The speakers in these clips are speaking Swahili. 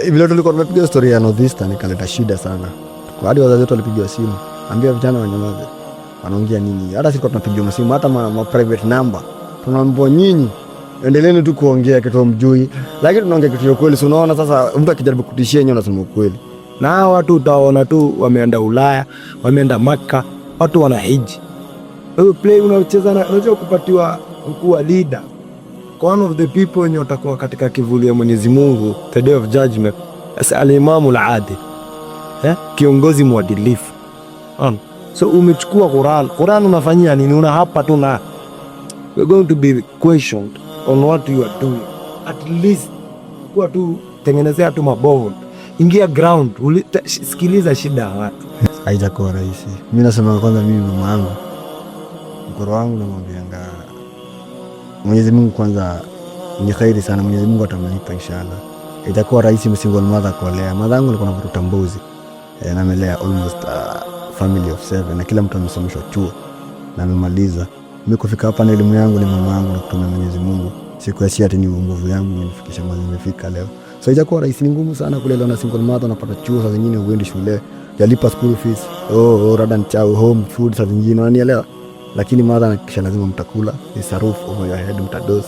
Hivi leo tulikuwa tumepiga story ya Northeastern ikaleta shida sana. Kwa hadi wazazi wetu walipigiwa simu. Ambia vijana wanyamaze. Wanaongea nini? Hata sisi tunapigiwa simu hata ma private number. Tunaambiwa nyinyi endeleeni tu kuongea kitu mjui. Lakini tunaongea kitu cha kweli. Unaona sasa mtu akijaribu kutishia yeye anasema ukweli. Na watu utaona tu wameenda Ulaya, wameenda Makka, watu wanahiji. Wewe play unacheza na unajua kupatiwa kuwa leader. One of the people wenye watakuwa katika kivuli ya Mwenyezi Mungu, the day of judgment, as al-Imam al-Adil. Kiongozi mwadilifu. So umechukua Quran unafanyia nini? Una hapa tu na we're going to be questioned on what you are doing. At least kwa tu tengenezea tu mabond. Ingia ground, sikiliza shida ya watu. Haijakuwa rahisi. Mimi nasema kwanza mimi mama yangu. Mkoro wangu namwambianga Mwenyezi Mungu kwanza ni khairi sana, Mwenyezi Mungu atamlipa inshallah. Itakuwa rahisi msingle mother kulea. Mother yangu alikuwa anavuta mbuzi. Na amelea almost family of 7 na kila mtu amesomeshwa chuo na amemaliza. Mimi kufika hapa na elimu yangu ni mama yangu na kutumia Mwenyezi Mungu. Siku ya ati ni nguvu yangu nimefikisha mahali nimefika leo. So itakuwa rahisi, ni ngumu sana kulelewa na single mother, unapata chuo saa zingine uende shule, yalipa school fees, rada ni chao, home food saa zingine unanielewa. Lakini mother anakisha lazima mtakula, is a roof over your head, mtados.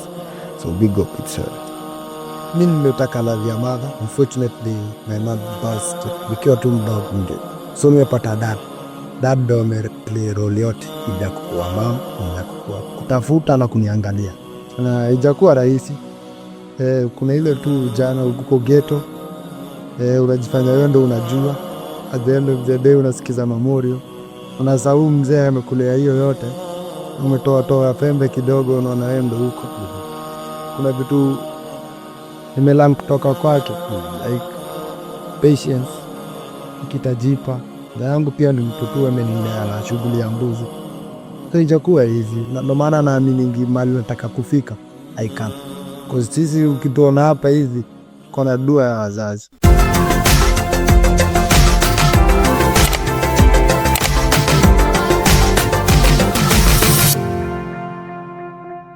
So big up it's her. Mimi nimetaka love ya mother. Unfortunately my mother passed nikiwa tu mdogo nje. So nimepata dad ndo ameplay role yote, ila kuwa mama, ila kuwa kutafuta na kuniangalia. Na haijakuwa rahisi. Kuna ile tu jana uko ghetto. Unajifanya wewe ndo unajua. At the end of the day unasikiza memory. Unasahau mzee amekulea hiyo yote. Umetoa pembe kidogo, unaona wewe ndo huko. Kuna vitu nimelan kutoka kwake, like patience, kitajipa. Yangu pia ni mtoto amenilea na shughuli ya mbuzi. So ijakuwa hivi. Ndio maana naamini mali nataka kufika I can. Because sisi ukituona hapa hivi kuna dua ya wazazi.